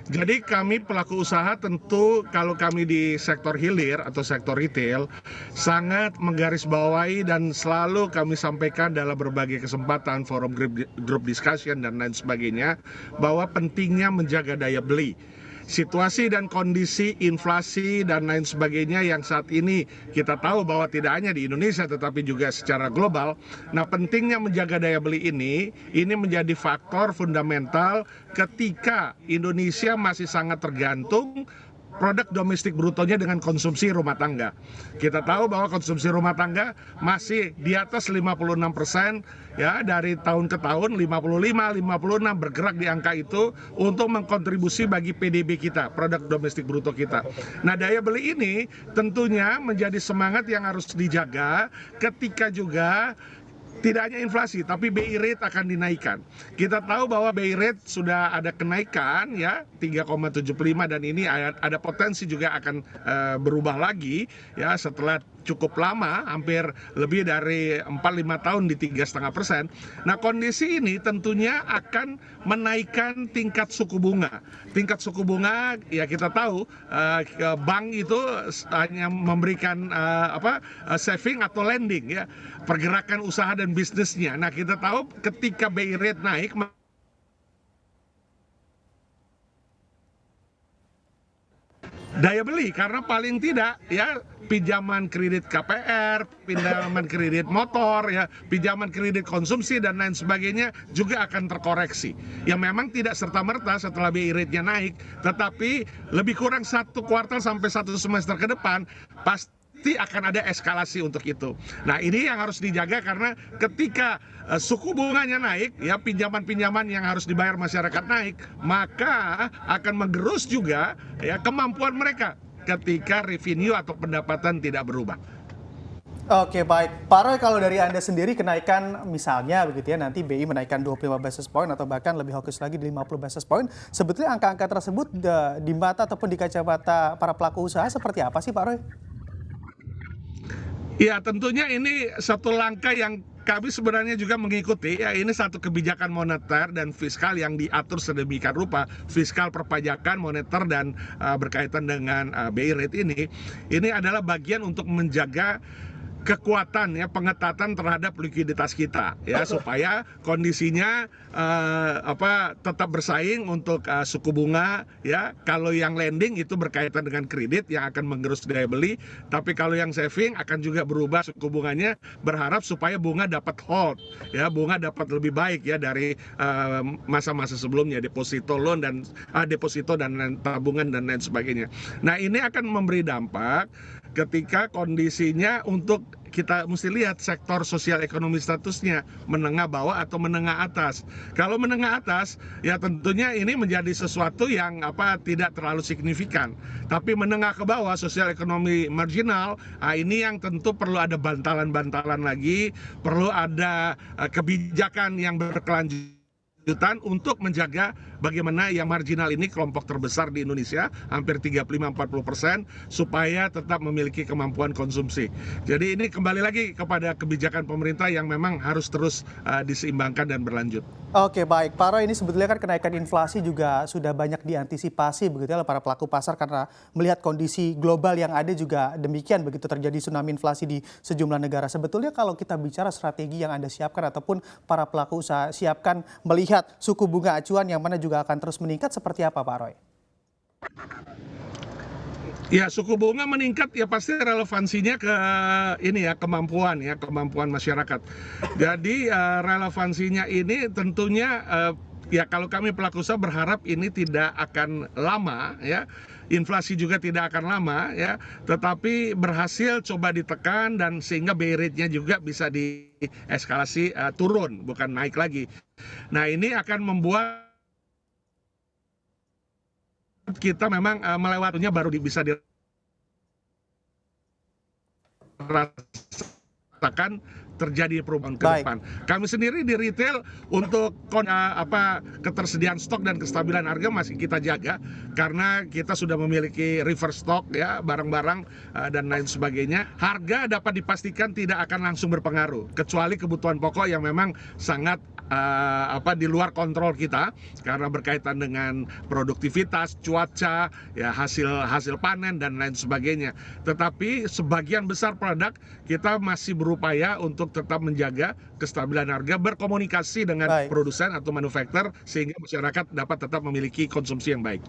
Jadi kami pelaku usaha tentu kalau kami di sektor hilir atau sektor retail sangat menggarisbawahi dan selalu kami sampaikan dalam berbagai kesempatan forum group discussion dan lain sebagainya bahwa pentingnya menjaga daya beli. Situasi dan kondisi inflasi dan lain sebagainya yang saat ini kita tahu bahwa tidak hanya di Indonesia tetapi juga secara global. Nah, pentingnya menjaga daya beli ini menjadi faktor fundamental ketika Indonesia masih sangat tergantung produk domestik brutonya dengan konsumsi rumah tangga. Kita tahu bahwa konsumsi rumah tangga masih di atas 56% ya, dari tahun ke tahun 55, 56 bergerak di angka itu untuk mengkontribusi bagi PDB kita, produk domestik bruto kita. Nah, daya beli ini tentunya menjadi semangat yang harus dijaga ketika juga tidak hanya inflasi, tapi BI rate akan dinaikkan. Kita tahu bahwa BI rate sudah ada kenaikan ya 3,75 dan ini ada potensi juga akan berubah lagi ya setelah cukup lama, hampir lebih dari 4-5 tahun di 3,5%. Nah, kondisi ini tentunya akan menaikkan tingkat suku bunga. Tingkat suku bunga ya kita tahu bank itu hanya memberikan saving atau lending ya, pergerakan usaha dan bisnisnya. Nah, kita tahu ketika BI rate naik daya beli, karena paling tidak ya pinjaman kredit KPR, pinjaman kredit motor ya, pinjaman kredit konsumsi dan lain sebagainya juga akan terkoreksi. Ya memang tidak serta-merta setelah BI rate-nya naik, tetapi lebih kurang 1 kuartal sampai 1 semester ke depan pasti akan ada eskalasi untuk itu. Nah, ini yang harus dijaga karena ketika suku bunganya naik, ya pinjaman-pinjaman yang harus dibayar masyarakat naik, maka akan menggerus juga ya kemampuan mereka ketika revenue atau pendapatan tidak berubah. Oke, baik. Pak Roy, kalau dari Anda sendiri kenaikan misalnya begitu ya, nanti BI menaikkan 25 basis point atau bahkan lebih hawkish lagi di 50 basis point, sebetulnya angka-angka tersebut di mata ataupun di kacamata para pelaku usaha seperti apa sih Pak Roy? Ya, tentunya ini satu langkah yang kami sebenarnya juga mengikuti ya, ini satu kebijakan moneter dan fiskal yang diatur sedemikian rupa, fiskal perpajakan moneter dan berkaitan dengan BI rate ini adalah bagian untuk menjaga kekuatan ya, pengetatan terhadap likuiditas kita ya, supaya kondisinya tetap bersaing untuk suku bunga ya. Kalau yang lending itu berkaitan dengan kredit yang akan menggerus daya beli, tapi kalau yang saving akan juga berubah suku bunganya, berharap supaya bunga dapat hold ya, bunga dapat lebih baik ya dari masa-masa sebelumnya, deposito loan dan deposito dan tabungan dan lain sebagainya. Nah, ini akan memberi dampak ketika kondisinya untuk kita mesti lihat sektor sosial ekonomi statusnya menengah bawah atau menengah atas. Kalau menengah atas ya tentunya ini menjadi sesuatu yang tidak terlalu signifikan. Tapi menengah ke bawah sosial ekonomi marginal, ini yang tentu perlu ada bantalan-bantalan lagi, perlu ada kebijakan yang berkelanjutan untuk menjaga bagaimana yang marginal ini, kelompok terbesar di Indonesia, hampir 35-40%, supaya tetap memiliki kemampuan konsumsi. Jadi ini kembali lagi kepada kebijakan pemerintah yang memang harus terus diseimbangkan dan berlanjut. Oke, baik. Pak Roy, ini sebetulnya kan kenaikan inflasi juga sudah banyak diantisipasi begitu ya oleh para pelaku pasar karena melihat kondisi global yang ada juga demikian, begitu terjadi tsunami inflasi di sejumlah negara. Sebetulnya kalau kita bicara strategi yang Anda siapkan ataupun para pelaku usaha siapkan melihat suku bunga acuan yang mana juga akan terus meningkat, seperti apa Pak Roy? Ya, suku bunga meningkat ya pasti relevansinya ke ini ya, kemampuan masyarakat. Jadi relevansinya ini tentunya ya kalau kami pelaku usaha berharap ini tidak akan lama ya. Inflasi juga tidak akan lama ya, tetapi berhasil coba ditekan dan sehingga BI rate-nya juga bisa dieskalasi turun, bukan naik lagi. Nah, ini akan membuat kita memang melewatinya baru bisa dirasakan terjadi perubahan ke depan. Kami sendiri di retail untuk ketersediaan stok dan kestabilan harga masih kita jaga karena kita sudah memiliki reverse stock ya, barang-barang dan lain sebagainya. Harga dapat dipastikan tidak akan langsung berpengaruh kecuali kebutuhan pokok yang memang sangat di luar kontrol kita karena berkaitan dengan produktivitas, cuaca, ya hasil panen dan lain sebagainya. Tetapi sebagian besar produk kita masih berupaya untuk tetap menjaga kestabilan harga, berkomunikasi dengan Baik. produsen atau manufaktur sehingga masyarakat dapat tetap memiliki konsumsi yang baik.